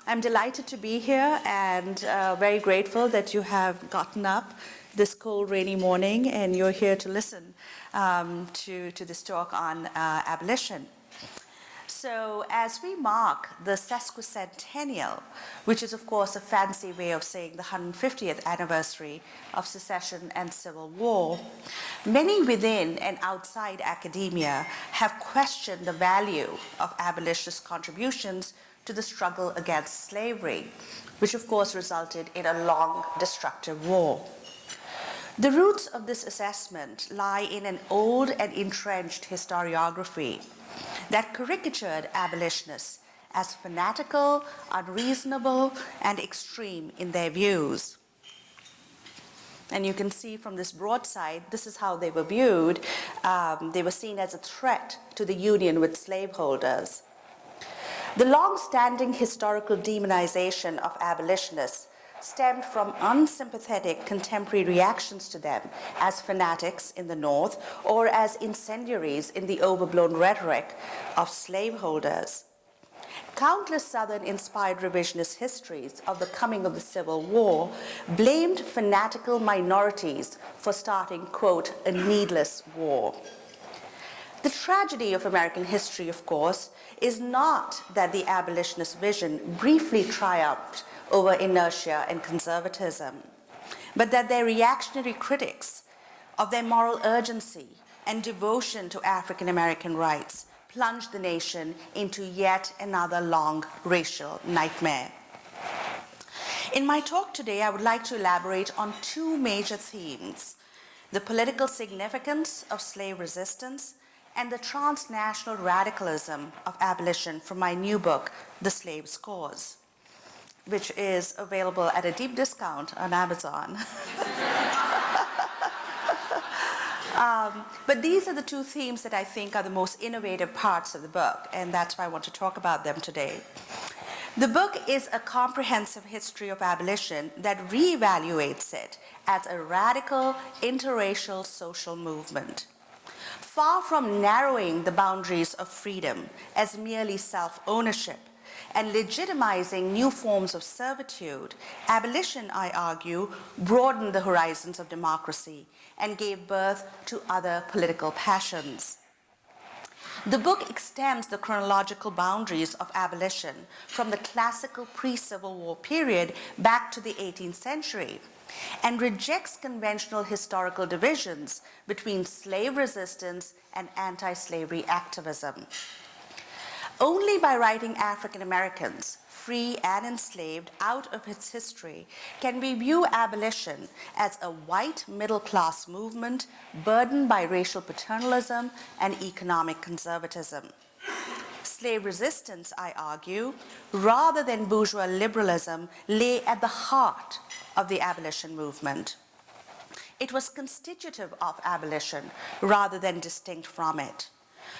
I'm delighted to be here and very grateful that you have gotten up this cold, rainy morning and you're here to listen to this talk on abolition. So as we mark the sesquicentennial, which is of course a fancy way of saying the 150th anniversary of secession and civil war, many within and outside academia have questioned the value of abolitionist contributions to the struggle against slavery, which of course resulted in a long, destructive war. The roots of this assessment lie in an old and entrenched historiography that caricatured abolitionists as fanatical, unreasonable, and extreme in their views. And you can see from this broadside, this is how they were viewed. They were seen as a threat to the union with slaveholders. The long-standing historical demonization of abolitionists stemmed from unsympathetic contemporary reactions to them as fanatics in the North or as incendiaries in the overblown rhetoric of slaveholders. Countless Southern-inspired revisionist histories of the coming of the Civil War blamed fanatical minorities for starting, quote, a needless war. The tragedy of American history, of course, is not that the abolitionist vision briefly triumphed over inertia and conservatism, but that their reactionary critics of their moral urgency and devotion to African American rights plunged the nation into yet another long racial nightmare. In my talk today, I would like to elaborate on two major themes: the political significance of slave resistance and the transnational radicalism of abolition from my new book, The Slave's Cause, which is available at a deep discount on Amazon. But these are the two themes that I think are the most innovative parts of the book, and that's why I want to talk about them today. The book is a comprehensive history of abolition that reevaluates it as a radical interracial social movement. Far from narrowing the boundaries of freedom as merely self-ownership and legitimizing new forms of servitude, abolition, I argue, broadened the horizons of democracy and gave birth to other political passions. The book extends the chronological boundaries of abolition from the classical pre-Civil War period back to the 18th century and rejects conventional historical divisions between slave resistance and anti-slavery activism. Only by writing African Americans, free and enslaved, out of its history can we view abolition as a white middle-class movement burdened by racial paternalism and economic conservatism. Slave resistance, I argue, rather than bourgeois liberalism, lay at the heart of the abolition movement. It was constitutive of abolition rather than distinct from it.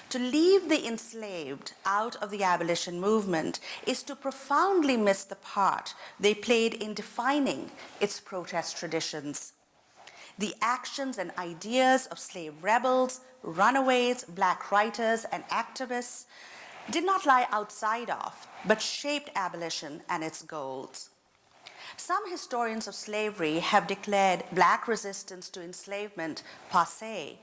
To leave the enslaved out of the abolition movement is to profoundly miss the part they played in defining its protest traditions. The actions and ideas of slave rebels, runaways, black writers, and activists did not lie outside of, but shaped abolition and its goals. Some historians of slavery have declared black resistance to enslavement passé,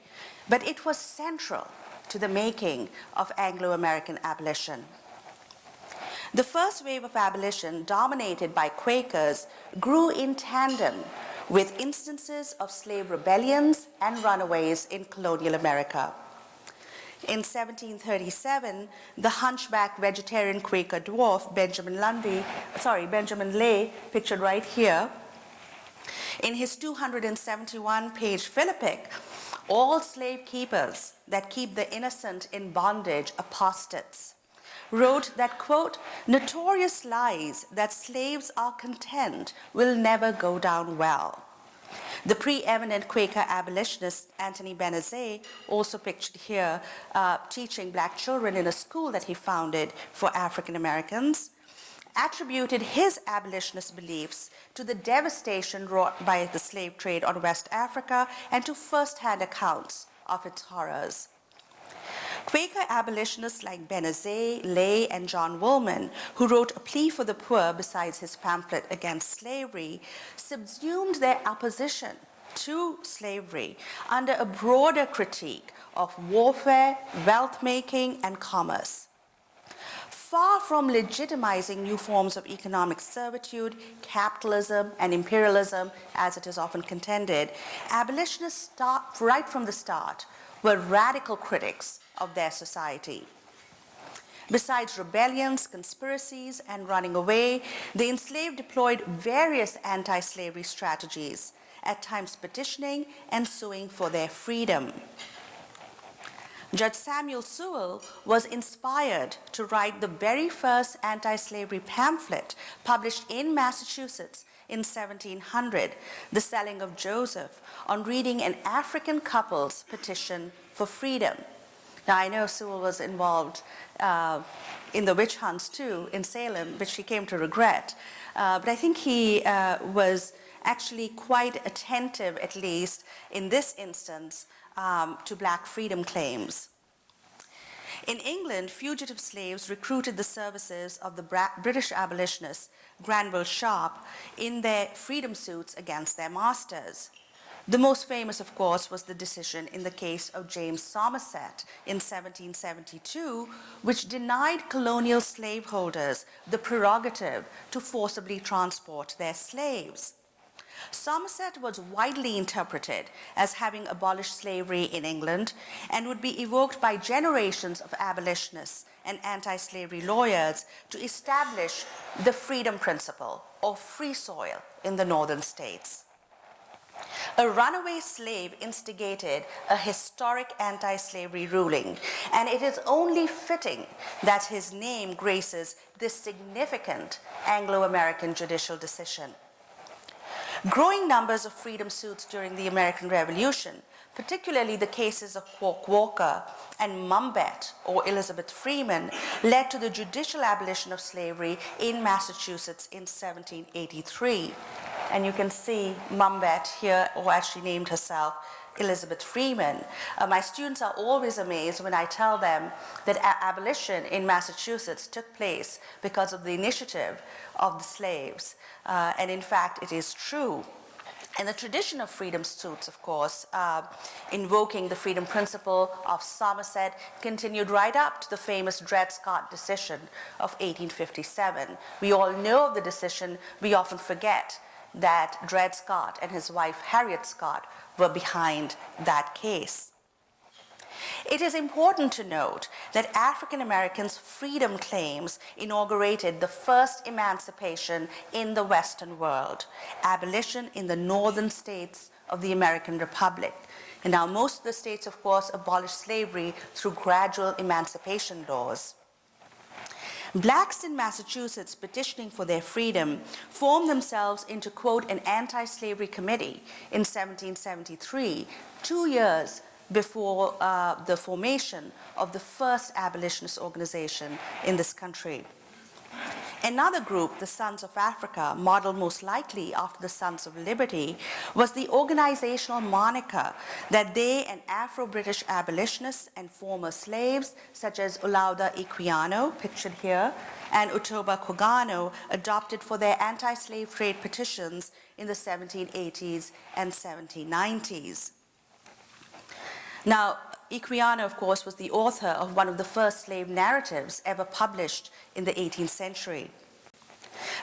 but it was central to the making of Anglo-American abolition. The first wave of abolition, dominated by Quakers, grew in tandem with instances of slave rebellions and runaways in colonial America. In 1737, the hunchback vegetarian Quaker dwarf Benjamin Lay, pictured right here, in his 271-page Philippic, "All slave keepers that keep the innocent in bondage apostates," wrote that, quote, "notorious lies that slaves are content will never go down well." The preeminent Quaker abolitionist Anthony Benezet, also pictured here, teaching black children in a school that he founded for African Americans, attributed his abolitionist beliefs to the devastation wrought by the slave trade on West Africa and to first-hand accounts of its horrors. Quaker abolitionists like Benezet, Lay, and John Woolman, who wrote A Plea for the Poor besides his pamphlet against slavery, subsumed their opposition to slavery under a broader critique of warfare, wealth-making, and commerce. Far from legitimizing new forms of economic servitude, capitalism, and imperialism, as it is often contended, abolitionists, right from the start, were radical critics of their society. Besides rebellions, conspiracies, and running away, the enslaved deployed various anti-slavery strategies, at times petitioning and suing for their freedom. Judge Samuel Sewall was inspired to write the very first anti-slavery pamphlet published in Massachusetts in 1700, The Selling of Joseph, on reading an African couple's petition for freedom. Now, I know Sewall was involved in the witch hunts too in Salem, which he came to regret. But I think he was actually quite attentive, at least in this instance, to black freedom claims. In England, fugitive slaves recruited the services of the British abolitionists Granville Sharp in their freedom suits against their masters. The most famous, of course, was the decision in the case of James Somerset in 1772, which denied colonial slaveholders the prerogative to forcibly transport their slaves. Somerset was widely interpreted as having abolished slavery in England and would be evoked by generations of abolitionists and anti-slavery lawyers to establish the freedom principle, or free soil, in the northern states. A runaway slave instigated a historic anti-slavery ruling, and it is only fitting that his name graces this significant Anglo-American judicial decision. Growing numbers of freedom suits during the American Revolution, particularly the cases of Quogue Walker and Mumbet or Elizabeth Freeman, led to the judicial abolition of slavery in Massachusetts in 1783. And you can see Mumbet here, who actually named herself Elizabeth Freeman. My students are always amazed when I tell them that abolition in Massachusetts took place because of the initiative of the slaves. And in fact, it is true. And the tradition of freedom suits, of course, invoking the freedom principle of Somerset, continued right up to the famous Dred Scott decision of 1857. We all know of the decision. We often forget that Dred Scott and his wife Harriet Scott were behind that case. It is important to note that African Americans' freedom claims inaugurated the first emancipation in the Western world, abolition in the northern states of the American Republic. And now most of the states, of course, abolished slavery through gradual emancipation laws. Blacks in Massachusetts petitioning for their freedom formed themselves into, quote, an anti-slavery committee in 1773, 2 years before the formation of the first abolitionist organization in this country. Another group, the Sons of Africa, modeled most likely after the Sons of Liberty, was the organizational moniker that they and Afro-British abolitionists and former slaves, such as Olaudah Equiano, pictured here, and Utoba Kogano, adopted for their anti-slave trade petitions in the 1780s and 1790s. Now, Equiano, of course, was the author of one of the first slave narratives ever published in the 18th century.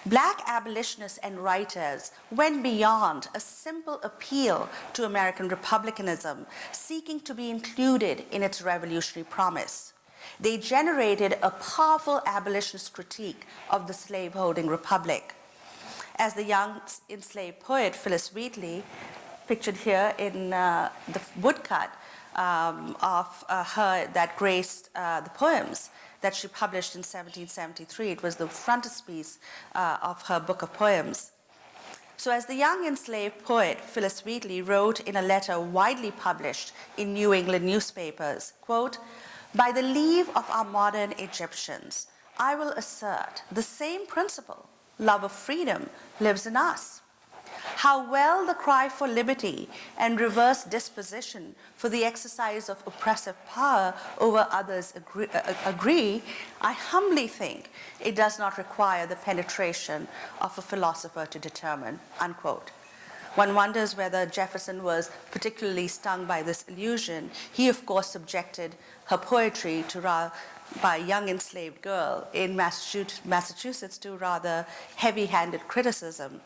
Black abolitionists and writers went beyond a simple appeal to American republicanism, seeking to be included in its revolutionary promise. They generated a powerful abolitionist critique of the slaveholding republic. As the young enslaved poet Phyllis Wheatley, pictured here in the woodcut, of her that graced the poems that she published in 1773. It was the frontispiece of her book of poems. So as the young enslaved poet Phyllis Wheatley wrote in a letter widely published in New England newspapers, quote, "By the leave of our modern Egyptians, I will assert the same principle, love of freedom, lives in us. how well the cry for liberty and reverse disposition for the exercise of oppressive power over others agree, I humbly think it does not require the penetration of a philosopher to determine, unquote. One wonders whether Jefferson was particularly stung by this illusion. He, of course, subjected her poetry by a young enslaved girl in Massachusetts to rather heavy-handed criticism.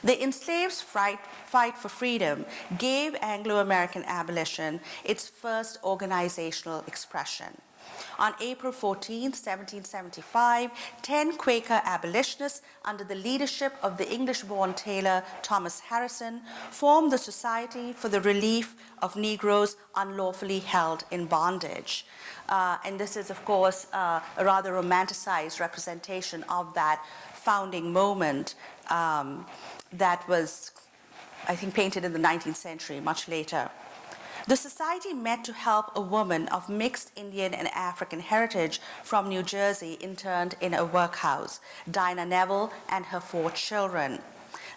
The enslaved's fight for freedom gave Anglo-American abolition its first organizational expression. On April 14, 1775, 10 Quaker abolitionists under the leadership of the English-born tailor Thomas Harrison formed the Society for the Relief of Negroes Unlawfully Held in Bondage. And this is, of course, a rather romanticized representation of that founding moment that was, I think, painted in the 19th century, much later. The society met to help a woman of mixed Indian and African heritage from New Jersey interned in a workhouse, Dinah Neville and her 4 children.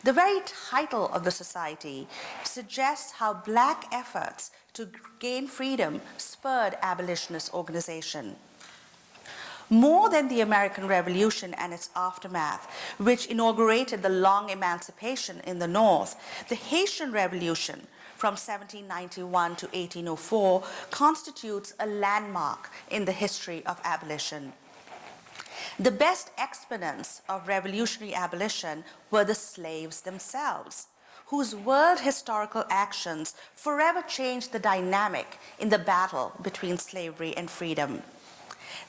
The very title of the society suggests how Black efforts to gain freedom spurred abolitionist organization. More than the American Revolution and its aftermath, which inaugurated the long emancipation in the North, the Haitian Revolution from 1791 to 1804 constitutes a landmark in the history of abolition. The best exponents of revolutionary abolition were the slaves themselves, whose world historical actions forever changed the dynamic in the battle between slavery and freedom.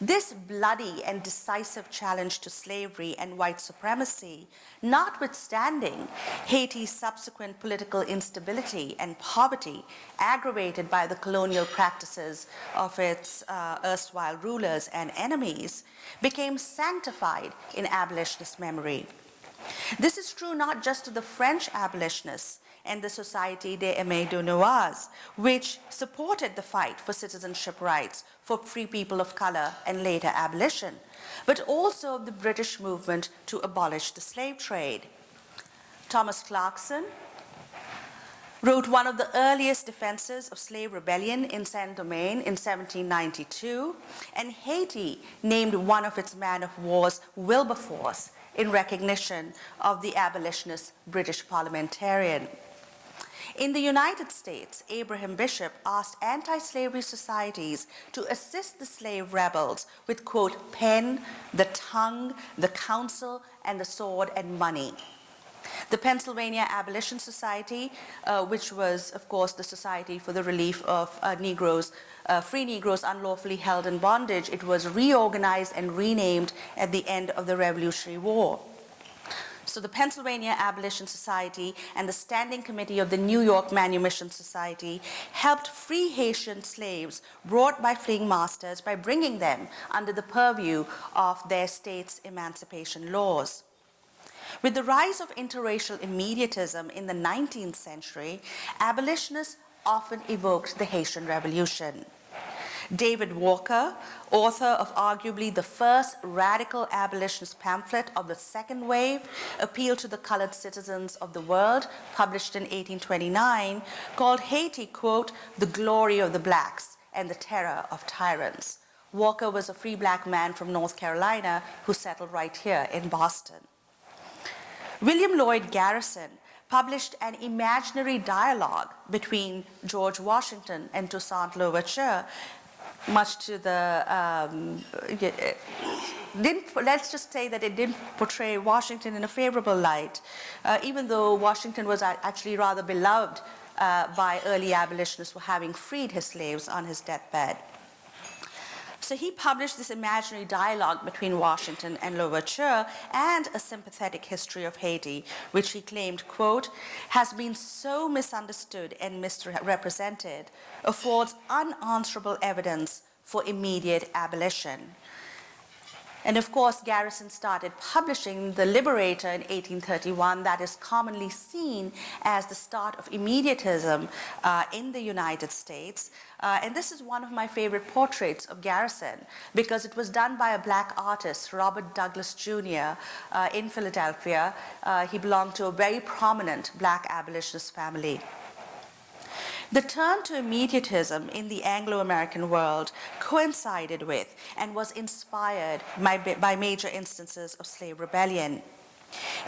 This bloody and decisive challenge to slavery and white supremacy, notwithstanding Haiti's subsequent political instability and poverty aggravated by the colonial practices of its erstwhile rulers and enemies, became sanctified in abolitionist memory. This is true not just to the French abolitionists and the Société des Aimés de Noirs, which supported the fight for citizenship rights for free people of color and later abolition, but also the British movement to abolish the slave trade. Thomas Clarkson wrote one of the earliest defenses of slave rebellion in Saint-Domingue in 1792, and Haiti named one of its man-of-wars Wilberforce in recognition of the abolitionist British parliamentarian. In the United States, Abraham Bishop asked anti-slavery societies to assist the slave rebels with, quote, pen, the tongue, the counsel, and the sword and money. The Pennsylvania Abolition Society, which was, of course, the Society for the Relief of Free Negroes Unlawfully Held in Bondage, it was reorganized and renamed at the end of the Revolutionary War. So the Pennsylvania Abolition Society and the Standing Committee of the New York Manumission Society helped free Haitian slaves brought by fleeing masters by bringing them under the purview of their state's emancipation laws. With the rise of interracial immediatism in the 19th century, abolitionists often evoked the Haitian Revolution. David Walker, author of arguably the first radical abolitionist pamphlet of the second wave, Appeal to the Colored Citizens of the World, published in 1829, called Haiti, quote, the glory of the blacks and the terror of tyrants. Walker was a free black man from North Carolina who settled right here in Boston. William Lloyd Garrison published an imaginary dialogue between George Washington and Toussaint Louverture, much to the, let's just say that it didn't portray Washington in a favorable light, even though Washington was actually rather beloved by early abolitionists for having freed his slaves on his deathbed. So he published this imaginary dialogue between Washington and Louverture and a sympathetic history of Haiti, which he claimed, quote, has been so misunderstood and misrepresented, affords unanswerable evidence for immediate abolition. And of course, Garrison started publishing the Liberator in 1831, that is commonly seen as the start of immediatism in the United States. And this is one of my favorite portraits of Garrison because it was done by a black artist, Robert Douglas Jr. In Philadelphia. He belonged to a very prominent black abolitionist family. The turn to immediatism in the Anglo-American world coincided with and was inspired by major instances of slave rebellion.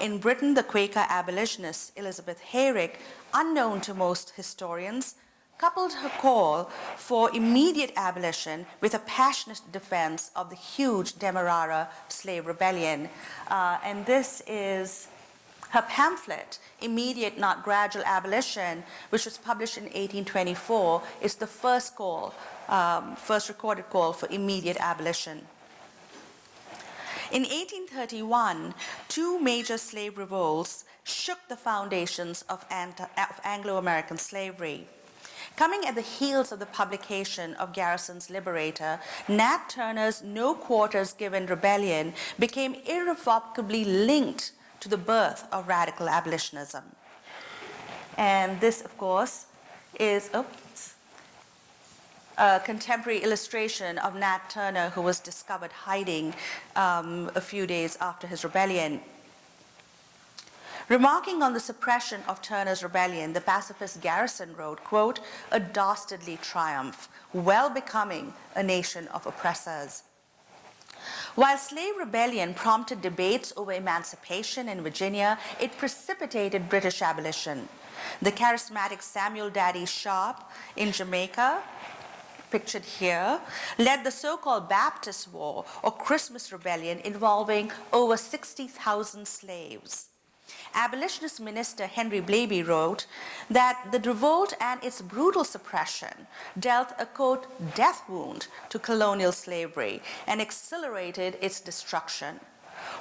In Britain, the Quaker abolitionist Elizabeth Heyrick, unknown to most historians, coupled her call for immediate abolition with a passionate defense of the huge Demerara slave rebellion. And this is her pamphlet, Immediate Not Gradual Abolition, which was published in 1824, is the first recorded call for immediate abolition. In 1831, two major slave revolts shook the foundations of Anglo-American slavery. Coming at the heels of the publication of Garrison's Liberator, Nat Turner's No Quarters Given rebellion became irrevocably linked to the birth of radical abolitionism. And this, of course, is a contemporary illustration of Nat Turner, who was discovered hiding a few days after his rebellion. Remarking on the suppression of Turner's rebellion, the pacifist Garrison wrote, quote, "A dastardly triumph, well becoming a nation of oppressors." While slave rebellion prompted debates over emancipation in Virginia, it precipitated British abolition. The charismatic Samuel Daddy Sharp in Jamaica, pictured here, led the so-called Baptist War or Christmas Rebellion involving over 60,000 slaves. Abolitionist minister Henry Blaby wrote that the revolt and its brutal suppression dealt a, quote, death wound to colonial slavery and accelerated its destruction.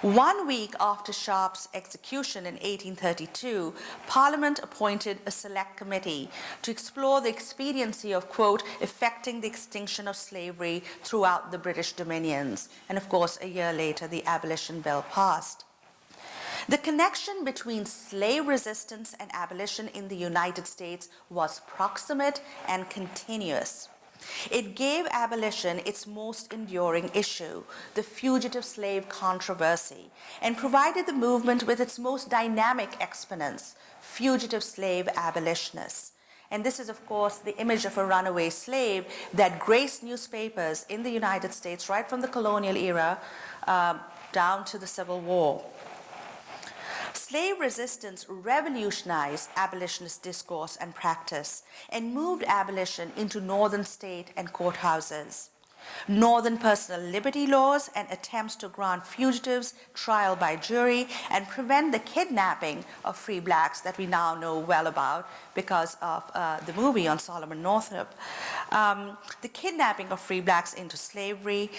1 week after Sharp's execution in 1832, Parliament appointed a select committee to explore the expediency of, quote, effecting the extinction of slavery throughout the British dominions. And of course, a year later, the Abolition Bill passed. The connection between slave resistance and abolition in the United States was proximate and continuous. It gave abolition its most enduring issue, the fugitive slave controversy, and provided the movement with its most dynamic exponents, fugitive slave abolitionists. And this is, of course, the image of a runaway slave that graced newspapers in the United States right from the colonial era down to the Civil War. Slave resistance revolutionized abolitionist discourse and practice and moved abolition into northern state and courthouses. Northern personal liberty laws and attempts to grant fugitives trial by jury and prevent the kidnapping of free blacks that we now know well about because of the movie on Solomon Northup. The kidnapping of free blacks into slavery,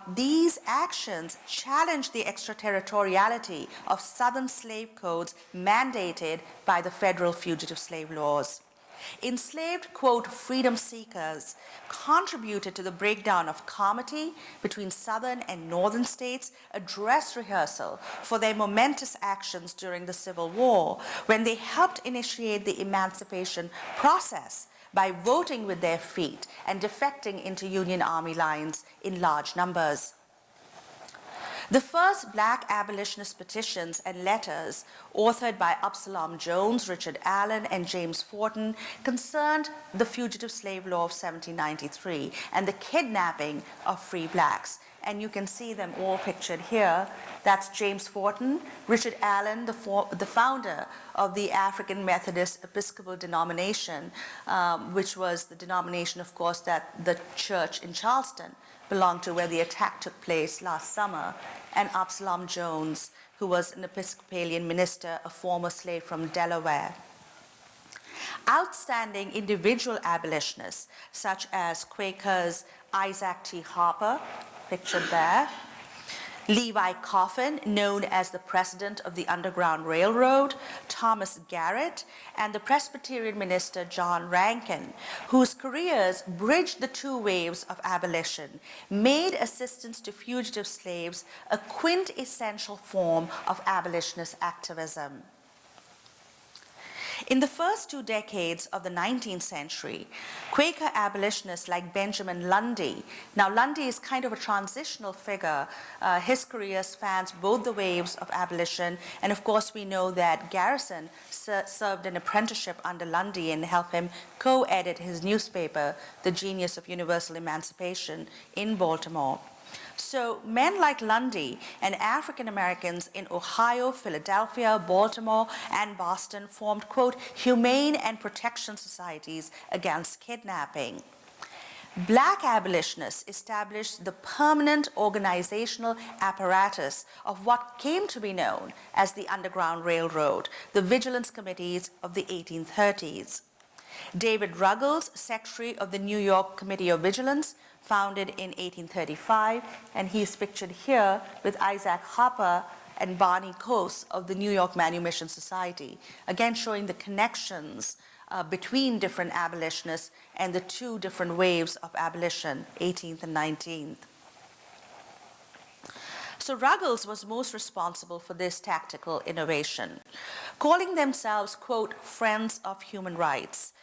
these actions challenged the extraterritoriality of Southern slave codes mandated by the federal fugitive slave laws. Enslaved, quote, freedom seekers contributed to the breakdown of comity between southern and northern states, a dress rehearsal for their momentous actions during the Civil War, when they helped initiate the emancipation process by voting with their feet and defecting into Union Army lines in large numbers. The first black abolitionist petitions and letters, authored by Absalom Jones, Richard Allen, and James Forten, concerned the Fugitive Slave Law of 1793 and the kidnapping of free blacks. And you can see them all pictured here. That's James Forten, Richard Allen, the founder of the African Methodist Episcopal denomination, which was the denomination, of course, that the church in Charleston belonged to, where the attack took place last summer, and Absalom Jones, who was an Episcopalian minister, a former slave from Delaware. Outstanding individual abolitionists, such as Quakers Isaac T. Harper, pictured there, Levi Coffin, known as the president of the Underground Railroad, Thomas Garrett, and the Presbyterian minister John Rankin, whose careers bridged the two waves of abolition, made assistance to fugitive slaves a quintessential form of abolitionist activism. In the first 2 decades of the 19th century, Quaker abolitionists like Benjamin Lundy, now Lundy is kind of a transitional figure. His career spans both the waves of abolition, and of course we know that Garrison served an apprenticeship under Lundy and helped him co-edit his newspaper, The Genius of Universal Emancipation, in Baltimore. So men like Lundy and African Americans in Ohio, Philadelphia, Baltimore, and Boston formed, quote, humane and protection societies against kidnapping. Black abolitionists established the permanent organizational apparatus of what came to be known as the Underground Railroad, the Vigilance Committees of the 1830s. David Ruggles, secretary of the New York Committee of Vigilance, founded in 1835, and he's pictured here with Isaac Harper and Barney Coase of the New York Manumission Society, again showing the connections between different abolitionists and the two different waves of abolition, 18th and 19th. So Ruggles was most responsible for this tactical innovation. Calling themselves, quote, friends of human rights,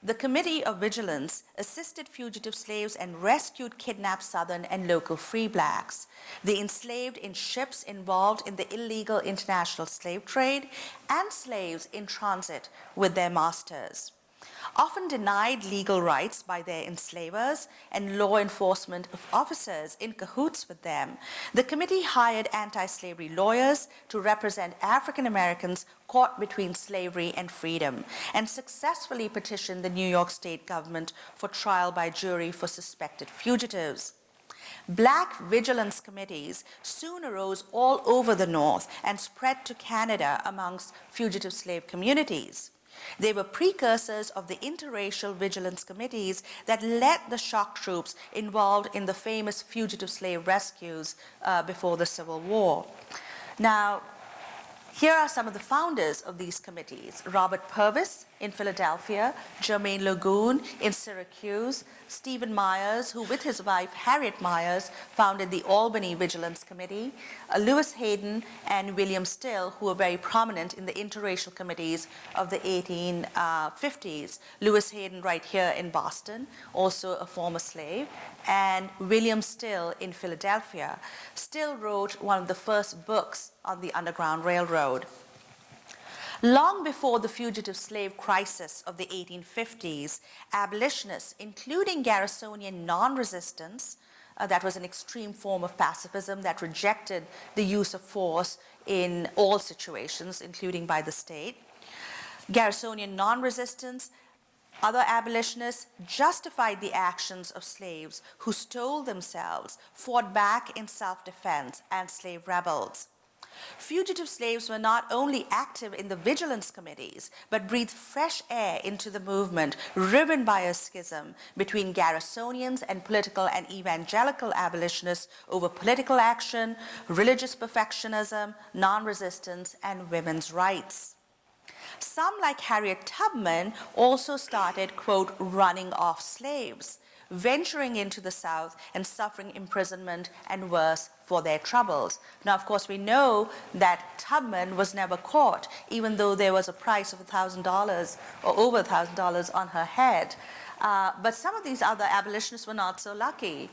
the Committee of Vigilance assisted fugitive slaves and rescued kidnapped Southern and local free blacks. They enslaved in ships involved in the illegal international slave trade and slaves in transit with their masters. Often denied legal rights by their enslavers and law enforcement officers in cahoots with them, the committee hired anti-slavery lawyers to represent African Americans caught between slavery and freedom, and successfully petitioned the New York State government for trial by jury for suspected fugitives. Black vigilance committees soon arose all over the North and spread to Canada amongst fugitive slave communities. They were precursors of the interracial vigilance committees that led the shock troops involved in the famous fugitive slave rescues before the Civil War. Now, here are some of the founders of these committees: Robert Purvis in Philadelphia, Jermaine Lagoon in Syracuse, Stephen Myers, who with his wife Harriet Myers founded the Albany Vigilance Committee, Lewis Hayden and William Still, who were very prominent in the interracial committees of the 1850s. Lewis Hayden right here in Boston, also a former slave, and William Still in Philadelphia. Still wrote one of the first books on the Underground Railroad. Long before the fugitive slave crisis of the 1850s, abolitionists, including Garrisonian non-resistance, that was an extreme form of pacifism that rejected the use of force in all situations, including by the state. Garrisonian non-resistance, other abolitionists justified the actions of slaves who stole themselves, fought back in self-defense, and slave rebels. Fugitive slaves were not only active in the vigilance committees, but breathed fresh air into the movement, riven by a schism between Garrisonians and political and evangelical abolitionists over political action, religious perfectionism, non-resistance, and women's rights. Some, like Harriet Tubman, also started, quote, running off slaves, venturing into the South and suffering imprisonment and worse for their troubles. Now, of course, we know that Tubman was never caught, even though there was a price of $1,000 or over $1,000 on her head. But some of these other abolitionists were not so lucky.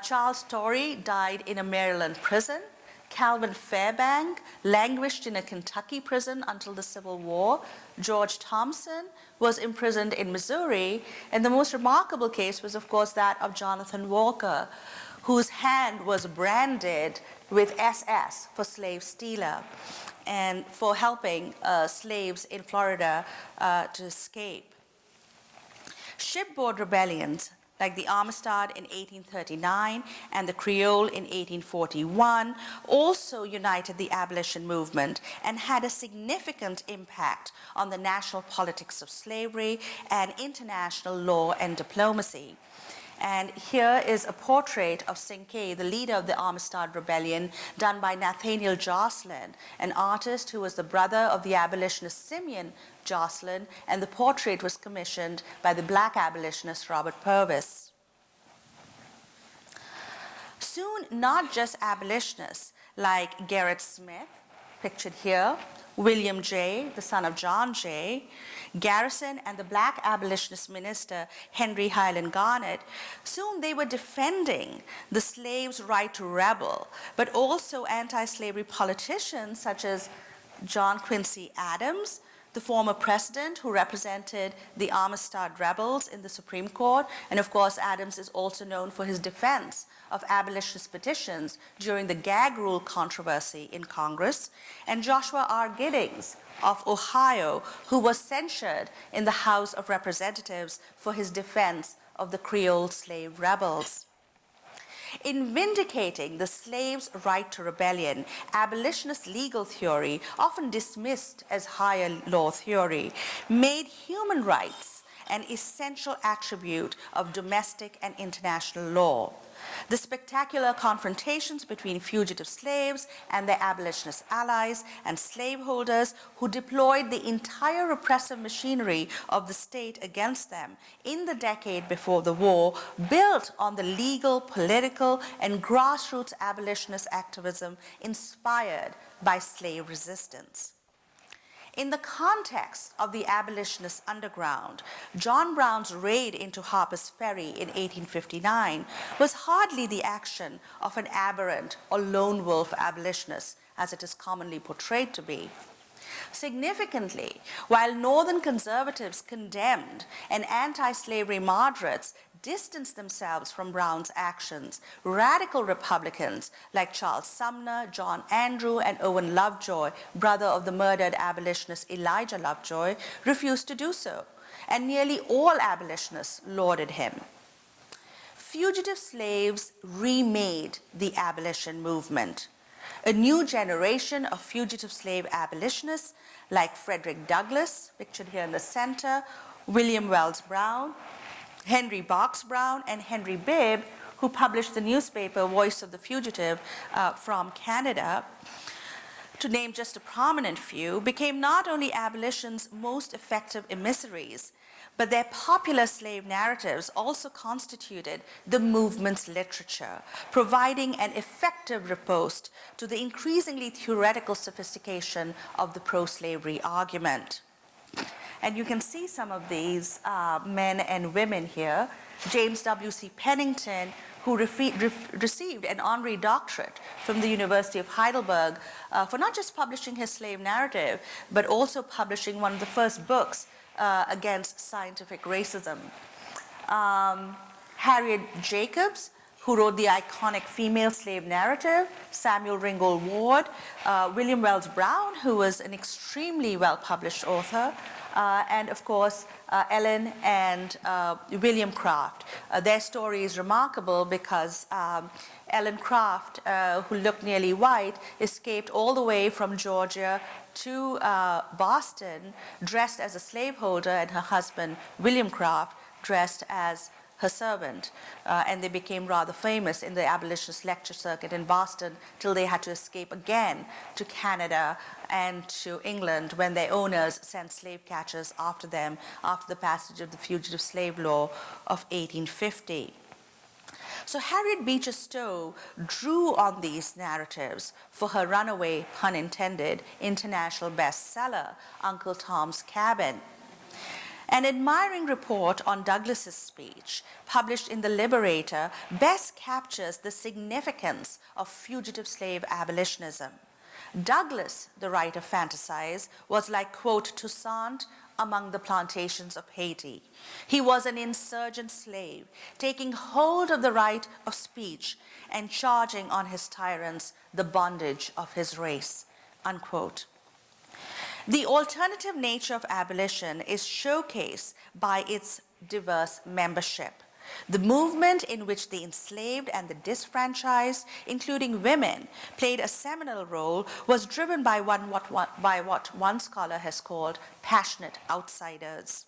Charles Torrey died in a Maryland prison. Calvin Fairbank languished in a Kentucky prison until the Civil War. George Thompson was imprisoned in Missouri. And the most remarkable case was, of course, that of Jonathan Walker, whose hand was branded with SS for slave stealer and for helping slaves in Florida to escape. Shipboard rebellions like the Amistad in 1839 and the Creole in 1841, also united the abolition movement and had a significant impact on the national politics of slavery and international law and diplomacy. And here is a portrait of Cinque, the leader of the Amistad Rebellion, done by Nathaniel Jocelyn, an artist who was the brother of the abolitionist Simeon Jocelyn, and the portrait was commissioned by the black abolitionist Robert Purvis. Soon, not just abolitionists like Gerrit Smith, pictured here, William Jay, the son of John Jay, Garrison, and the black abolitionist minister Henry Highland Garnet, soon they were defending the slaves' right to rebel, but also anti-slavery politicians such as John Quincy Adams, the former president who represented the Amistad rebels in the Supreme Court. And of course, Adams is also known for his defense of abolitionist petitions during the gag rule controversy in Congress. And Joshua R. Giddings of Ohio, who was censured in the House of Representatives for his defense of the Creole slave rebels. In vindicating the slave's right to rebellion, abolitionist legal theory, often dismissed as higher law theory, made human rights an essential attribute of domestic and international law. The spectacular confrontations between fugitive slaves and their abolitionist allies and slaveholders who deployed the entire repressive machinery of the state against them in the decade before the war built on the legal, political, and grassroots abolitionist activism inspired by slave resistance. In the context of the Abolitionist Underground, John Brown's raid into Harper's Ferry in 1859 was hardly the action of an aberrant or lone wolf abolitionist, as it is commonly portrayed to be. Significantly, while Northern conservatives condemned and anti-slavery moderates distanced themselves from Brown's actions, radical Republicans like Charles Sumner, John Andrew, and Owen Lovejoy, brother of the murdered abolitionist Elijah Lovejoy, refused to do so, and nearly all abolitionists lauded him. Fugitive slaves remade the abolition movement. A new generation of fugitive slave abolitionists like Frederick Douglass, pictured here in the center, William Wells Brown, Henry Box Brown, and Henry Bibb, who published the newspaper Voice of the Fugitive from Canada, to name just a prominent few, became not only abolition's most effective emissaries, but their popular slave narratives also constituted the movement's literature, providing an effective riposte to the increasingly theoretical sophistication of the pro-slavery argument. And you can see some of these men and women here. James W.C. Pennington, who received an honorary doctorate from the University of Heidelberg for not just publishing his slave narrative, but also publishing one of the first books against scientific racism. Harriet Jacobs, who wrote the iconic female slave narrative, Samuel Ringgold Ward, William Wells Brown, who was an extremely well-published author, and of course, Ellen and William Craft. Their story is remarkable because Ellen Craft, who looked nearly white, escaped all the way from Georgia to Boston, dressed as a slaveholder, and her husband, William Craft, dressed as her servant. And they became rather famous in the abolitionist lecture circuit in Boston till they had to escape again to Canada and to England when their owners sent slave catchers after them after the passage of the Fugitive Slave Law of 1850. So Harriet Beecher Stowe drew on these narratives for her runaway, pun intended, international bestseller, Uncle Tom's Cabin. An admiring report on Douglass's speech, published in the Liberator, best captures the significance of fugitive slave abolitionism. Douglass, the writer fantasized, was like, quote, Toussaint among the plantations of Haiti. He was an insurgent slave, taking hold of the right of speech and charging on his tyrants the bondage of his race, unquote. The alternative nature of abolition is showcased by its diverse membership. The movement in which the enslaved and the disfranchised, including women, played a seminal role was driven by what one scholar has called passionate outsiders.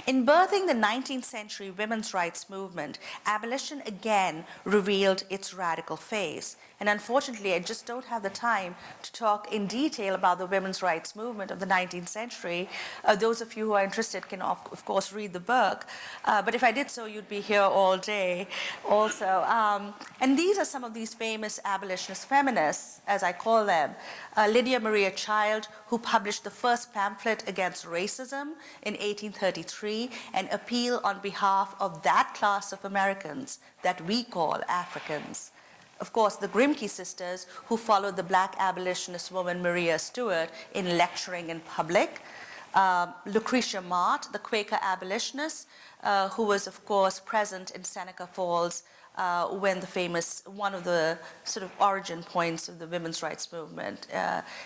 In birthing the 19th century women's rights movement, abolition again revealed its radical face. And unfortunately, I just don't have the time to talk in detail about the women's rights movement of the 19th century. Those of you who are interested can, of course, read the book. But if I did so, you'd be here all day also. And these are some of these famous abolitionist feminists, as I call them. Lydia Maria Child, who published the first pamphlet against racism in 1833, an appeal on behalf of that class of Americans that we call Africans. Of course, the Grimke sisters, who followed the black abolitionist woman Maria Stuart in lecturing in public. Lucretia Mott, the Quaker abolitionist, who was, of course, present in Seneca Falls when one of the sort of origin points of the women's rights movement.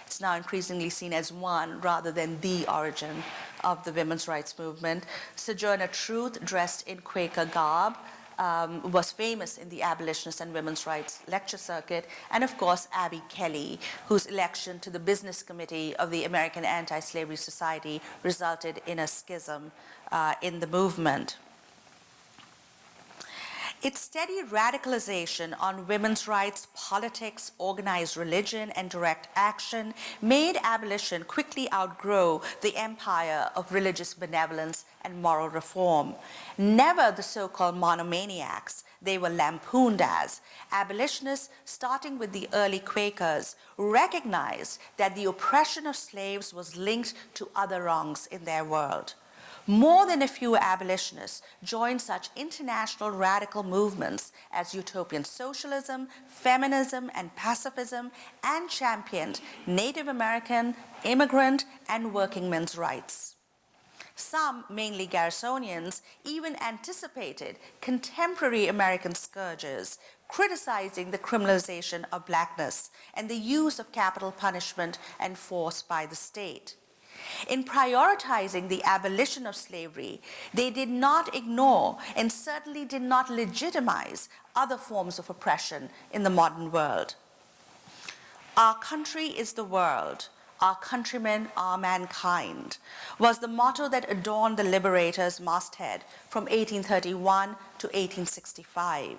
It's now increasingly seen as one rather than the origin of the women's rights movement. Sojourner Truth, dressed in Quaker garb, was famous in the abolitionist and women's rights lecture circuit, and of course Abby Kelly, whose election to the business committee of the American Anti-Slavery Society resulted in a schism in the movement. Its steady radicalization on women's rights, politics, organized religion, and direct action made abolition quickly outgrow the empire of religious benevolence and moral reform. Never the so-called monomaniacs they were lampooned as. Abolitionists, starting with the early Quakers, recognized that the oppression of slaves was linked to other wrongs in their world. More than a few abolitionists joined such international radical movements as utopian socialism, feminism, and pacifism, and championed Native American, immigrant, and working men's rights. Some, mainly Garrisonians, even anticipated contemporary American scourges, criticizing the criminalization of blackness and the use of capital punishment and force by the state. In prioritizing the abolition of slavery, they did not ignore and certainly did not legitimize other forms of oppression in the modern world. Our country is the world. Our countrymen are mankind, was the motto that adorned the Liberator's masthead from 1831 to 1865.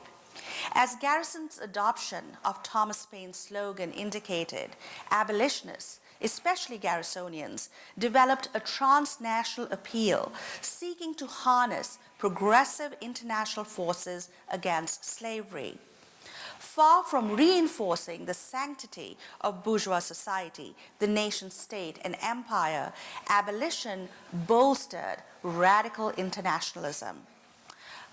As Garrison's adoption of Thomas Paine's slogan indicated, abolitionists, especially Garrisonians, developed a transnational appeal seeking to harness progressive international forces against slavery. Far from reinforcing the sanctity of bourgeois society, the nation state, and empire, abolition bolstered radical internationalism.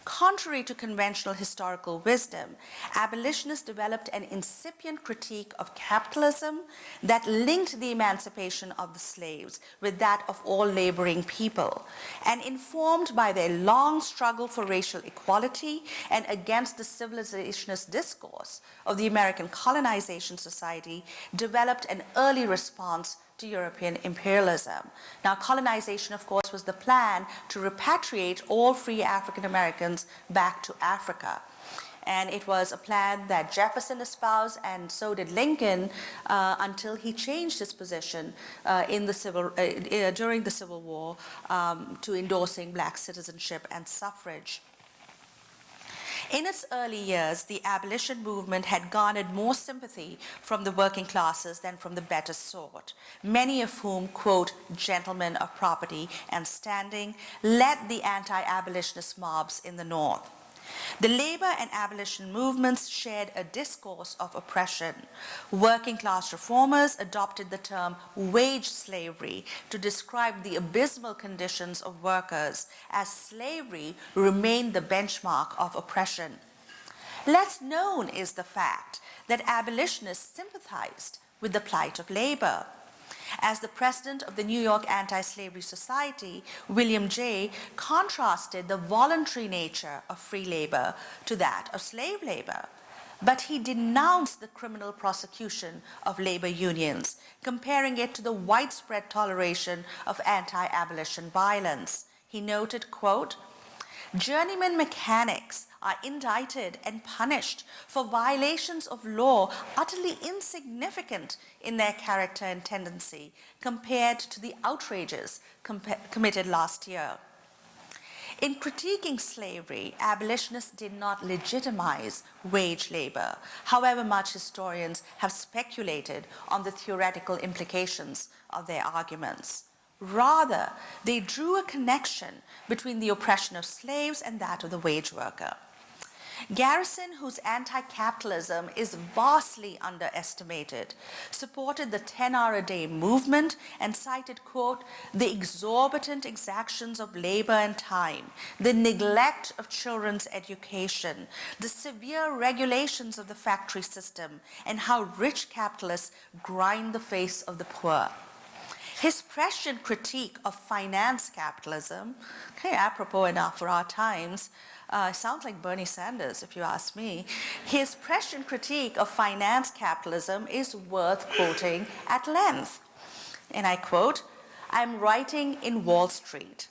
Contrary to conventional historical wisdom, abolitionists developed an incipient critique of capitalism that linked the emancipation of the slaves with that of all laboring people, and informed by their long struggle for racial equality and against the civilizationist discourse of the American colonization society, developed an early response to European imperialism. Now, colonization, of course, was the plan to repatriate all free African Americans back to Africa. And it was a plan that Jefferson espoused, and so did Lincoln, until he changed his position during the Civil War to endorsing black citizenship and suffrage. In its early years, the abolition movement had garnered more sympathy from the working classes than from the better sort, many of whom, quote, gentlemen of property and standing, led the anti-abolitionist mobs in the North. The labor and abolition movements shared a discourse of oppression. Working class reformers adopted the term wage slavery to describe the abysmal conditions of workers, as slavery remained the benchmark of oppression. Less known is the fact that abolitionists sympathized with the plight of labor. As the president of the New York Anti-Slavery Society, William Jay contrasted the voluntary nature of free labor to that of slave labor. But he denounced the criminal prosecution of labor unions, comparing it to the widespread toleration of anti-abolition violence. He noted, quote, journeyman mechanics are indicted and punished for violations of law utterly insignificant in their character and tendency compared to the outrages committed last year. In critiquing slavery, abolitionists did not legitimize wage labor, however much historians have speculated on the theoretical implications of their arguments. Rather, they drew a connection between the oppression of slaves and that of the wage worker. Garrison, whose anti-capitalism is vastly underestimated, supported the 10-hour-a-day movement and cited, quote, the exorbitant exactions of labor and time, the neglect of children's education, the severe regulations of the factory system, and how rich capitalists grind the face of the poor. His prescient critique of finance capitalism, okay, apropos enough for our times, sounds like Bernie Sanders, if you ask me. His prescient critique of finance capitalism is worth quoting at length. And I quote, I'm writing in Wall Street,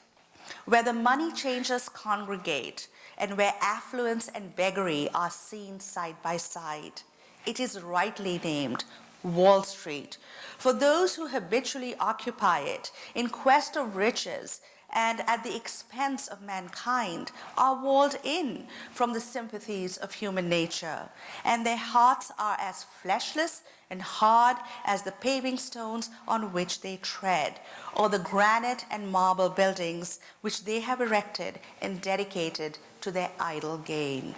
where the money changers congregate and where affluence and beggary are seen side by side. It is rightly named Wall Street, for those who habitually occupy it in quest of riches and at the expense of mankind are walled in from the sympathies of human nature, and their hearts are as fleshless and hard as the paving stones on which they tread, or the granite and marble buildings which they have erected and dedicated to their idle gain.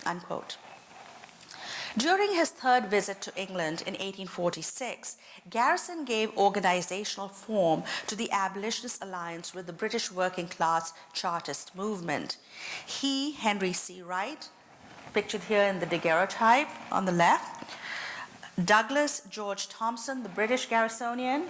Unquote. During his third visit to England in 1846, Garrison gave organizational form to the Abolitionist alliance with the British working class Chartist movement. He, Henry C. Wright, pictured here in the daguerreotype on the left, Douglas George Thompson, the British Garrisonian,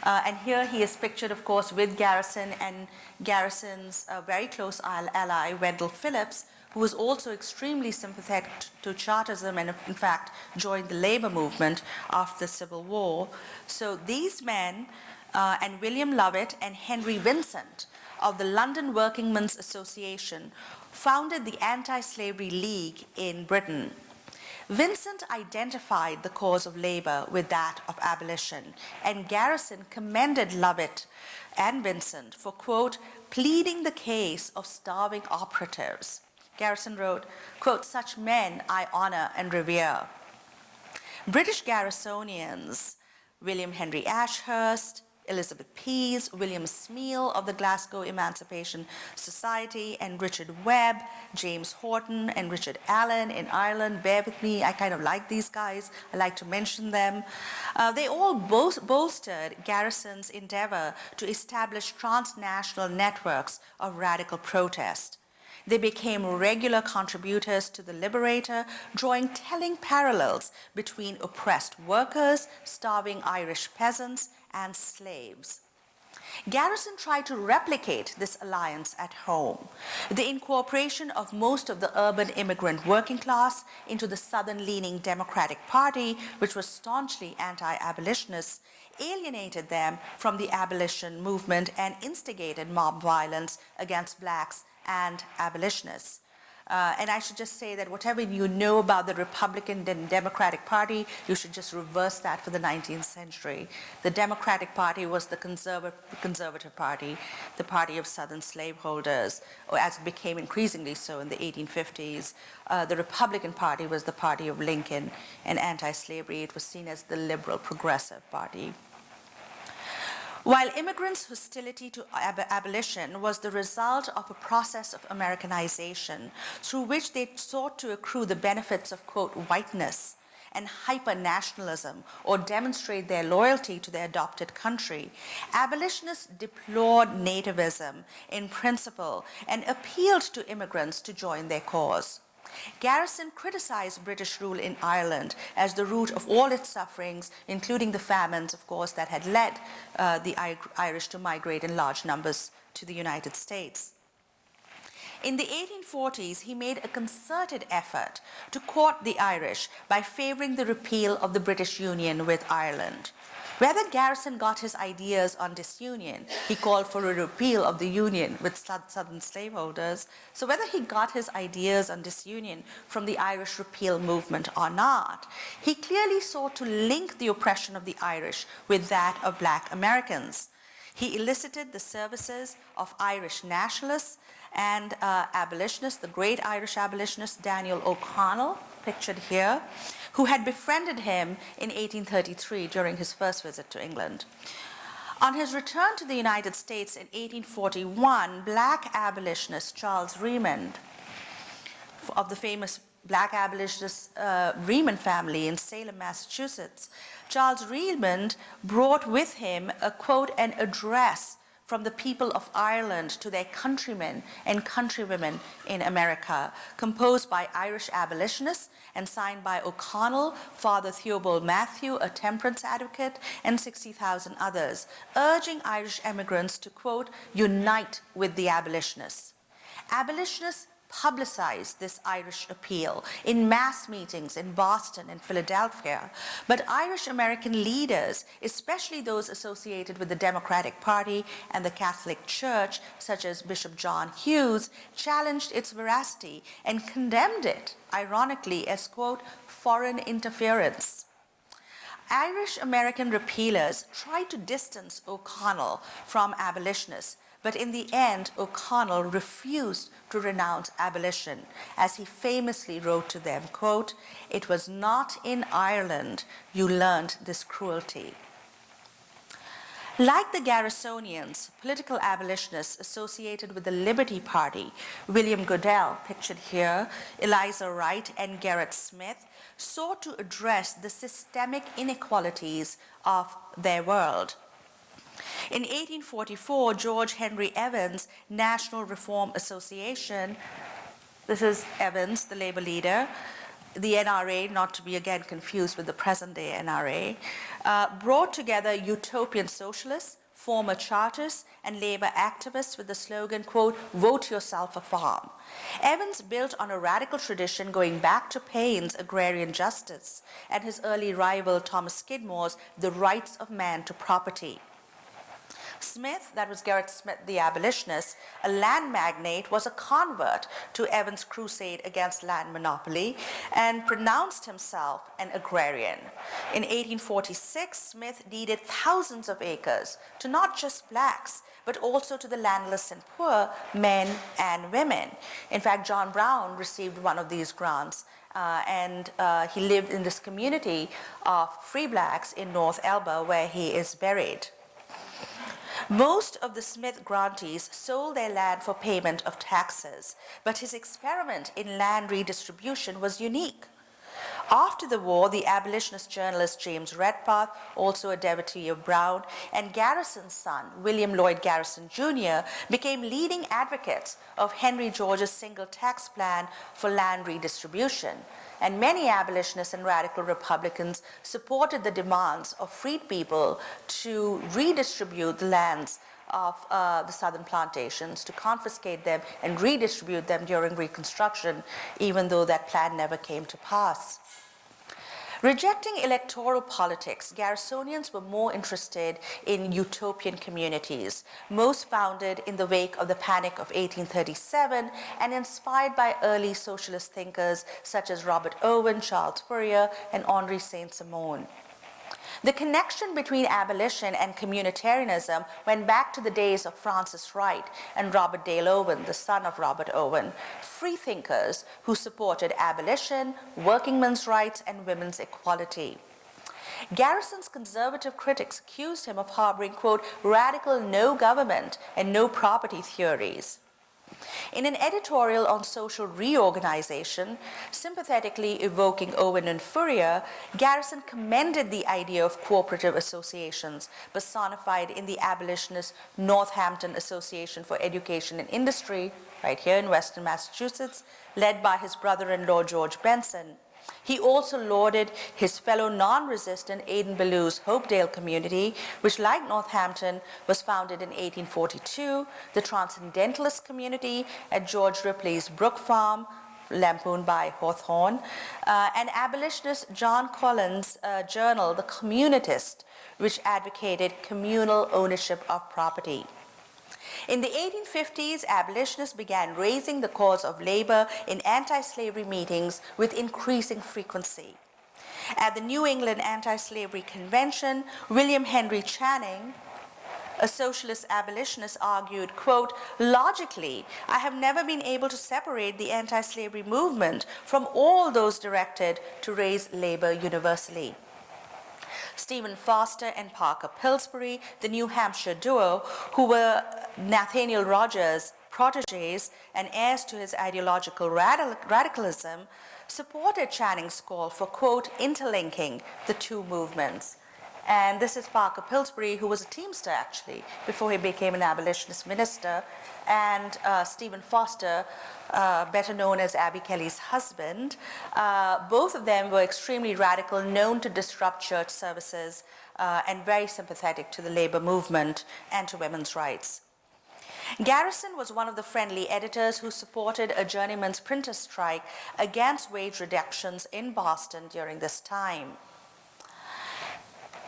and here he is pictured, of course, with Garrison and Garrison's very close ally, Wendell Phillips, who was also extremely sympathetic to Chartism and, in fact, joined the labor movement after the Civil War. So these men, and William Lovett and Henry Vincent of the London Workingmen's Association, founded the Anti-Slavery League in Britain. Vincent identified the cause of labor with that of abolition, and Garrison commended Lovett and Vincent for, quote, pleading the case of starving operatives. Garrison wrote, quote, such men I honor and revere. British Garrisonians, William Henry Ashurst, Elizabeth Pease, William Smeal of the Glasgow Emancipation Society, and Richard Webb, James Horton, and Richard Allen in Ireland. Bear with me, I kind of like these guys. I like to mention them. They all bolstered Garrison's endeavor to establish transnational networks of radical protest. They became regular contributors to the Liberator, drawing telling parallels between oppressed workers, starving Irish peasants, and slaves. Garrison tried to replicate this alliance at home. The incorporation of most of the urban immigrant working class into the southern-leaning Democratic Party, which was staunchly anti-abolitionist, alienated them from the abolition movement and instigated mob violence against blacks and abolitionists. And I should just say that whatever you know about the Republican and Democratic Party, you should just reverse that for the 19th century. The Democratic Party was the conservative party, the party of Southern slaveholders, or as it became increasingly so in the 1850s. The Republican Party was the party of Lincoln and anti-slavery. It was seen as the liberal progressive party. While immigrants' hostility to abolition was the result of a process of Americanization through which they sought to accrue the benefits of, quote, whiteness and hyper-nationalism or demonstrate their loyalty to their adopted country, abolitionists deplored nativism in principle and appealed to immigrants to join their cause. Garrison criticized British rule in Ireland as the root of all its sufferings, including the famines, of course, that had led the Irish to migrate in large numbers to the United States. In the 1840s, he made a concerted effort to court the Irish by favoring the repeal of the British Union with Ireland. Whether Garrison got his ideas on disunion, he called for a repeal of the union with southern slaveholders. So whether he got his ideas on disunion from the Irish repeal movement or not, he clearly sought to link the oppression of the Irish with that of black Americans. He elicited the services of Irish nationalists and abolitionists, the great Irish abolitionist Daniel O'Connell, pictured here, who had befriended him in 1833 during his first visit to England. On his return to the United States in 1841, black abolitionist Charles Remond, of the famous black abolitionist Remond family in Salem, Massachusetts, Charles Remond brought with him a quote, an address from the people of Ireland to their countrymen and countrywomen in America, composed by Irish abolitionists and signed by O'Connell, Father Theobald Matthew, a temperance advocate, and 60,000 others, urging Irish immigrants to, quote, unite with the abolitionists. Abolitionists publicized this Irish appeal in mass meetings in Boston and Philadelphia, but Irish American leaders, especially those associated with the Democratic Party and the Catholic Church, such as Bishop John Hughes, challenged its veracity and condemned it, ironically, as, quote, foreign interference. Irish American repealers tried to distance O'Connell from abolitionists, but in the end, O'Connell refused to renounce abolition, as he famously wrote to them, quote, it was not in Ireland you learned this cruelty. Like the Garrisonians, political abolitionists associated with the Liberty Party, William Goodell, pictured here, Eliza Wright, and Gerrit Smith, sought to address the systemic inequalities of their world. In 1844, George Henry Evans' National Reform Association, this is Evans, the labor leader, the NRA, not to be again confused with the present-day NRA, brought together utopian socialists, former chartists, and labor activists with the slogan, quote, vote yourself a farm. Evans built on a radical tradition going back to Paine's agrarian justice and his early rival Thomas Skidmore's The Rights of Man to Property. Smith, that was Gerrit Smith, the abolitionist, a land magnate, was a convert to Evans' crusade against land monopoly and pronounced himself an agrarian. In 1846, Smith deeded thousands of acres to not just blacks, but also to the landless and poor, men and women. In fact, John Brown received one of these grants, and he lived in this community of free blacks in North Elba, where he is buried. Most of the Smith grantees sold their land for payment of taxes, but his experiment in land redistribution was unique. After the war, the abolitionist journalist James Redpath, also a devotee of Brown, and Garrison's son, William Lloyd Garrison Jr., became leading advocates of Henry George's single tax plan for land redistribution. And many abolitionists and radical Republicans supported the demands of freed people to redistribute the lands of the southern plantations, to confiscate them and redistribute them during Reconstruction, even though that plan never came to pass. Rejecting electoral politics, Garrisonians were more interested in utopian communities, most founded in the wake of the Panic of 1837 and inspired by early socialist thinkers such as Robert Owen, Charles Fourier, and Henri Saint-Simon. The connection between abolition and communitarianism went back to the days of Francis Wright and Robert Dale Owen, the son of Robert Owen, free thinkers who supported abolition, workingmen's rights, and women's equality. Garrison's conservative critics accused him of harboring, quote, radical no government and no property theories. In an editorial on social reorganization, sympathetically evoking Owen and Fourier, Garrison commended the idea of cooperative associations personified in the abolitionist Northampton Association for Education and Industry, right here in Western Massachusetts, led by his brother-in-law George Benson. He also lauded his fellow non-resistant Aidan Ballew's Hopedale community, which, like Northampton, was founded in 1842, the Transcendentalist community at George Ripley's Brook Farm, lampooned by Hawthorne, and abolitionist John Collins' journal, The Communitist, which advocated communal ownership of property. In the 1850s, abolitionists began raising the cause of labor in anti-slavery meetings with increasing frequency. At the New England Anti-Slavery Convention, William Henry Channing, A socialist abolitionist argued, quote, logically, I have never been able to separate the anti-slavery movement from all those directed to raise labor universally. Stephen Foster and Parker Pillsbury, the New Hampshire duo, who were Nathaniel Rogers' protégés and heirs to his ideological radicalism, supported Channing's call for, quote, interlinking the two movements. And this is Parker Pillsbury, who was a Teamster, actually, before he became an abolitionist minister, and Stephen Foster, better known as Abby Kelly's husband. Both of them were extremely radical, known to disrupt church services, and very sympathetic to the labor movement and to women's rights. Garrison was one of the friendly editors who supported a journeyman's printer's strike against wage reductions in Boston during this time.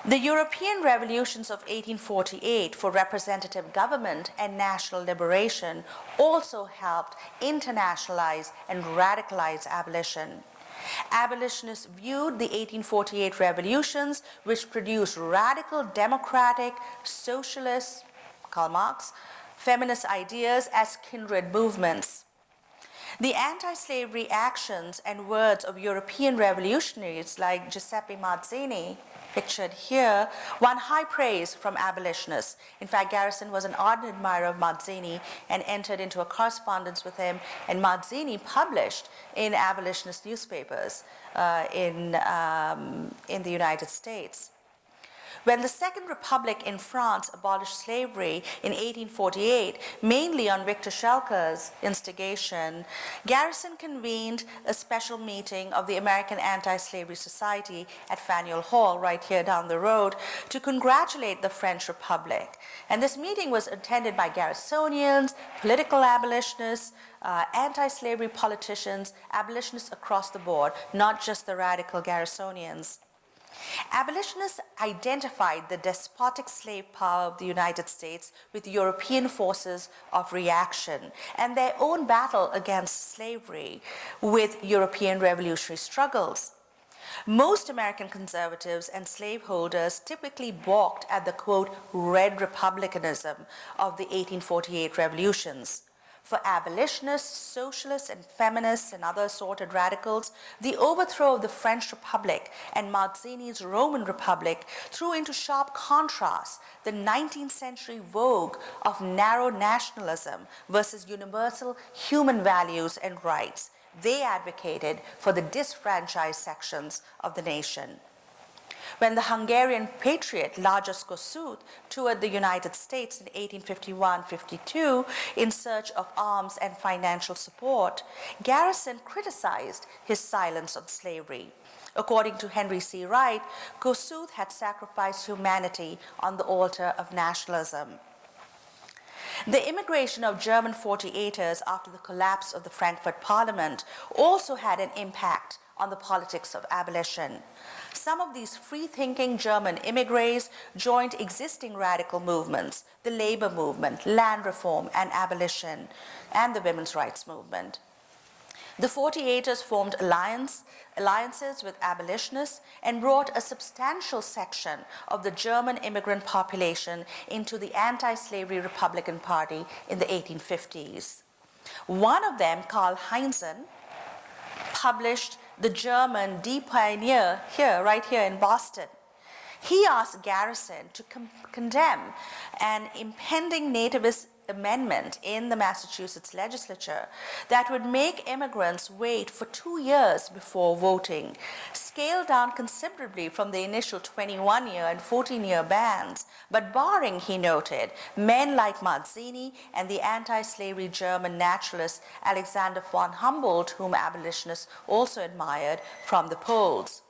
The European revolutions of 1848 for representative government and national liberation also helped internationalize and radicalize abolition. Abolitionists viewed the 1848 revolutions, which produced radical democratic, socialist, Karl Marx, feminist ideas, as kindred movements. The anti-slavery actions and words of European revolutionaries like Giuseppe Mazzini, pictured here, won high praise from abolitionists. In fact, Garrison was an ardent admirer of Mazzini and entered into a correspondence with him, and Mazzini published in abolitionist newspapers in the United States. When the Second Republic in France abolished slavery in 1848, mainly on Victor Schellker's instigation, Garrison convened a special meeting of the American Anti-Slavery Society at Faneuil Hall, right here down the road, to congratulate the French Republic. And this meeting was attended by Garrisonians, political abolitionists, anti-slavery politicians, abolitionists across the board, not just the radical Garrisonians. Abolitionists identified the despotic slave power of the United States with European forces of reaction and their own battle against slavery with European revolutionary struggles. Most American conservatives and slaveholders typically balked at the, quote, red republicanism of the 1848 revolutions. For abolitionists, socialists, and feminists, and other assorted radicals, the overthrow of the French Republic and Mazzini's Roman Republic threw into sharp contrast the 19th century vogue of narrow nationalism versus universal human values and rights. They advocated for the disfranchised sections of the nation. When the Hungarian patriot Lajos Kossuth toured the United States in 1851-52 in search of arms and financial support, Garrison criticized his silence on slavery. According to Henry C. Wright, Kossuth had sacrificed humanity on the altar of nationalism. The immigration of German 48ers after the collapse of the Frankfurt Parliament also had an impact on the politics of abolition. Some of these free-thinking German immigrants joined existing radical movements, the labor movement, land reform and abolition, and the women's rights movement. The 48ers formed alliances with abolitionists and brought a substantial section of the German immigrant population into the anti-slavery Republican Party in the 1850s. One of them, Karl Heinzen, published the German Die Pioneer right here in Boston. He asked Garrison to condemn an impending nativist amendment in the Massachusetts legislature that would make immigrants wait for 2 years before voting, scaled down considerably from the initial 21-year and 14-year bans, but barring, he noted, men like Mazzini and the anti-slavery German naturalist Alexander von Humboldt, whom abolitionists also admired from the polls.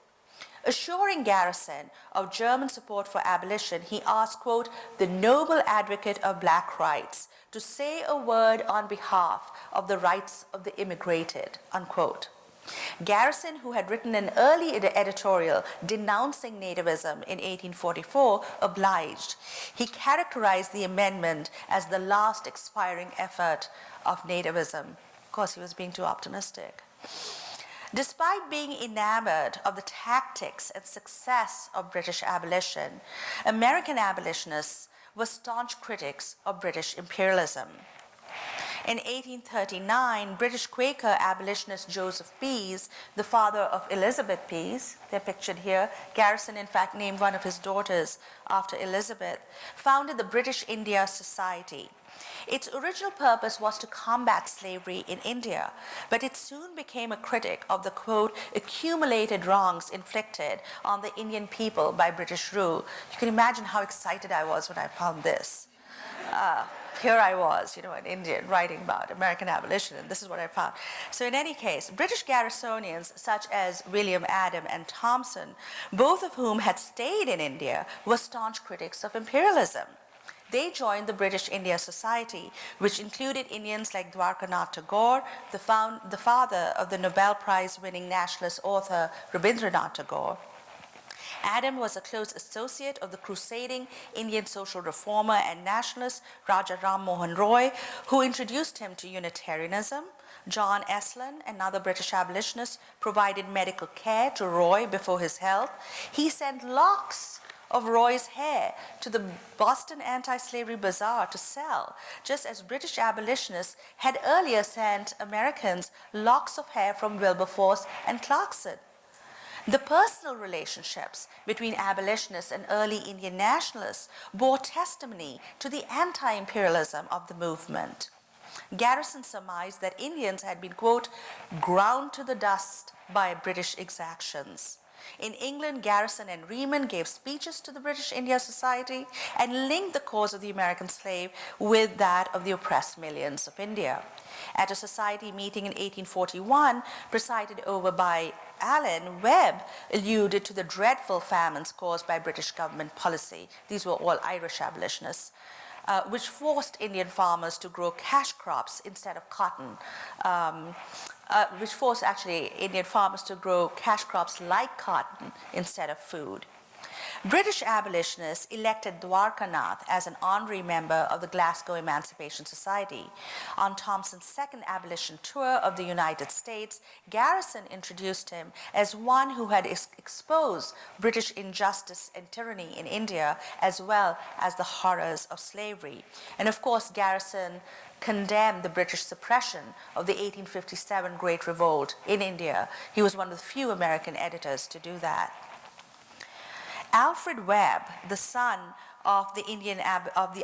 Assuring Garrison of German support for abolition, he asked, quote, the noble advocate of black rights to say a word on behalf of the rights of the immigrated, unquote. Garrison, who had written an early editorial denouncing nativism in 1844, obliged. He characterized the amendment as the last expiring effort of nativism. Of course, he was being too optimistic. Despite being enamored of the tactics and success of British abolition, American abolitionists were staunch critics of British imperialism. In 1839, British Quaker abolitionist Joseph Pease, the father of Elizabeth Pease, they're pictured here, Garrison in fact named one of his daughters after Elizabeth, founded the British India Society. Its original purpose was to combat slavery in India, but it soon became a critic of the, quote, accumulated wrongs inflicted on the Indian people by British rule. You can imagine how excited I was when I found this. Here I was, an Indian writing about American abolition, and this is what I found. So in any case, British Garrisonians such as William Adam and Thompson, both of whom had stayed in India, were staunch critics of imperialism. They joined the British India Society, which included Indians like Dwarkanath Tagore, the father of the Nobel Prize-winning nationalist author Rabindranath Tagore. Adam was a close associate of the crusading Indian social reformer and nationalist Raja Ram Mohan Roy, who introduced him to Unitarianism. John Estlin, another British abolitionist, provided medical care to Roy before his health. He sent locks of Roy's hair to the Boston Anti-Slavery Bazaar to sell, just as British abolitionists had earlier sent Americans locks of hair from Wilberforce and Clarkson. The personal relationships between abolitionists and early Indian nationalists bore testimony to the anti-imperialism of the movement. Garrison surmised that Indians had been, quote, ground to the dust by British exactions. In England, Garrison and Riemann gave speeches to the British India Society and linked the cause of the American slave with that of the oppressed millions of India. At a society meeting in 1841, presided over by Allen, Webb alluded to the dreadful famines caused by British government policy. These were all Irish abolitionists, which forced Indian farmers to grow cash crops instead of cotton, which forced actually Indian farmers to grow cash crops like cotton instead of food. British abolitionists elected Dwarkanath as an honorary member of the Glasgow Emancipation Society. On Thompson's second abolition tour of the United States, Garrison introduced him as one who had exposed British injustice and tyranny in India, as well as the horrors of slavery. And of course, Garrison condemned the British suppression of the 1857 Great Revolt in India. He was one of the few American editors to do that. Alfred Webb, the son of the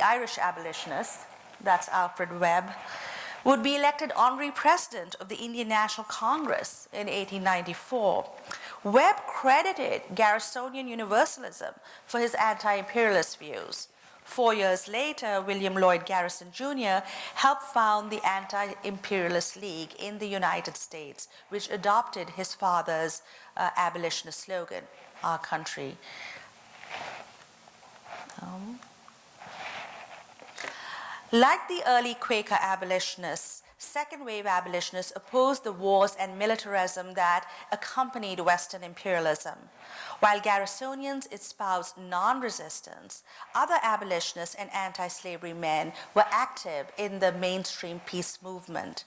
Irish abolitionists, that's Alfred Webb, would be elected honorary president of the Indian National Congress in 1894. Webb credited Garrisonian Universalism for his anti-imperialist views. 4 years later, William Lloyd Garrison Jr. helped found the Anti-Imperialist League in the United States, which adopted his father's abolitionist slogan, "Our country." Like the early Quaker abolitionists, second-wave abolitionists opposed the wars and militarism that accompanied Western imperialism. While Garrisonians espoused non-resistance, other abolitionists and anti-slavery men were active in the mainstream peace movement.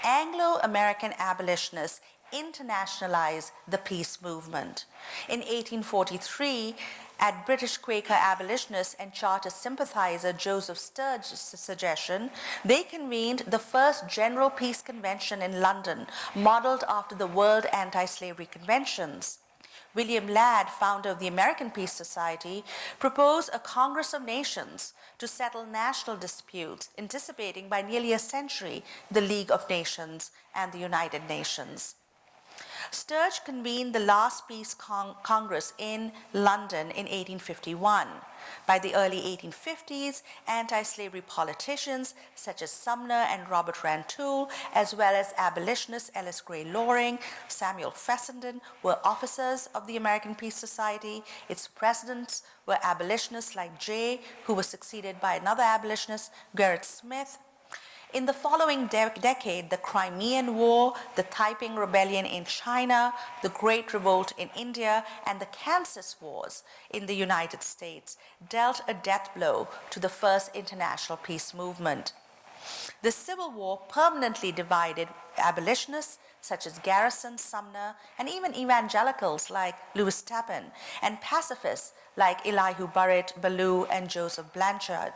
Anglo-American abolitionists internationalized the peace movement. In 1843, at British Quaker abolitionist and charter sympathizer Joseph Sturge's suggestion, they convened the first General Peace Convention in London, modeled after the World Anti-Slavery Conventions. William Ladd, founder of the American Peace Society, proposed a Congress of Nations to settle national disputes, anticipating by nearly a century the League of Nations and the United Nations. Sturge convened the last Peace Congress in London in 1851. By the early 1850s, anti-slavery politicians such as Sumner and Robert Rantoul, as well as abolitionists Ellis Gray Loring, Samuel Fessenden, were officers of the American Peace Society. Its presidents were abolitionists like Jay, who was succeeded by another abolitionist, Gerrit Smith. In the following decade, the Crimean War, the Taiping Rebellion in China, the Great Revolt in India, and the Kansas Wars in the United States dealt a death blow to the first international peace movement. The Civil War permanently divided abolitionists, such as Garrison, Sumner, and even evangelicals like Lewis Tappan, and pacifists like Elihu Burritt, Ballou, and Joseph Blanchard.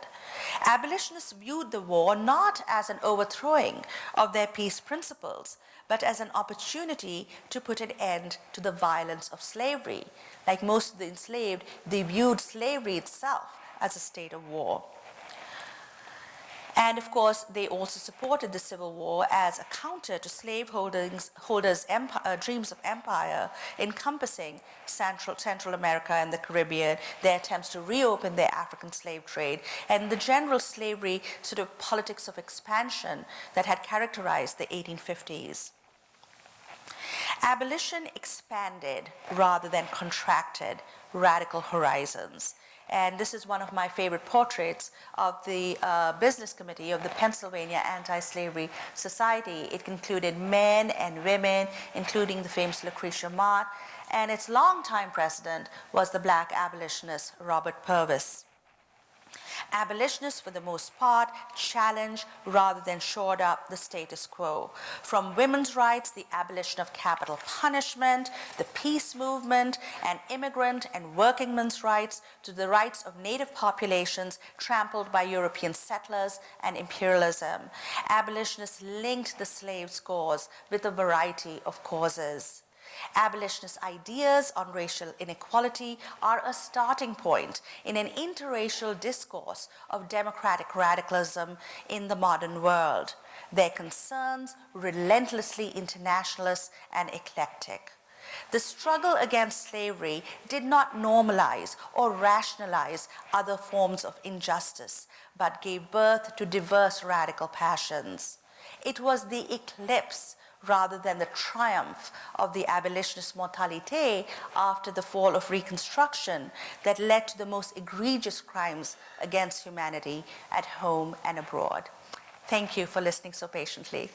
Abolitionists viewed the war not as an overthrowing of their peace principles, but as an opportunity to put an end to the violence of slavery. Like most of the enslaved, they viewed slavery itself as a state of war. And of course, they also supported the Civil War as a counter to slaveholders' dreams of empire encompassing Central America and the Caribbean, their attempts to reopen their African slave trade, and the general slavery sort of politics of expansion that had characterized the 1850s. Abolition expanded rather than contracted radical horizons. And this is one of my favorite portraits of the business committee of the Pennsylvania Anti-Slavery Society. It included men and women, including the famous Lucretia Mott, and its longtime president was the black abolitionist Robert Purvis. Abolitionists, for the most part, challenged rather than shored up the status quo. From women's rights, the abolition of capital punishment, the peace movement, and immigrant and working men's rights, to the rights of native populations trampled by European settlers and imperialism. Abolitionists linked the slaves' cause with a variety of causes. Abolitionist ideas on racial inequality are a starting point in an interracial discourse of democratic radicalism in the modern world. Their concerns relentlessly internationalist and eclectic. The struggle against slavery did not normalize or rationalize other forms of injustice, but gave birth to diverse radical passions. It was the eclipse rather than the triumph of the abolitionist moralité after the fall of Reconstruction that led to the most egregious crimes against humanity at home and abroad. Thank you for listening so patiently.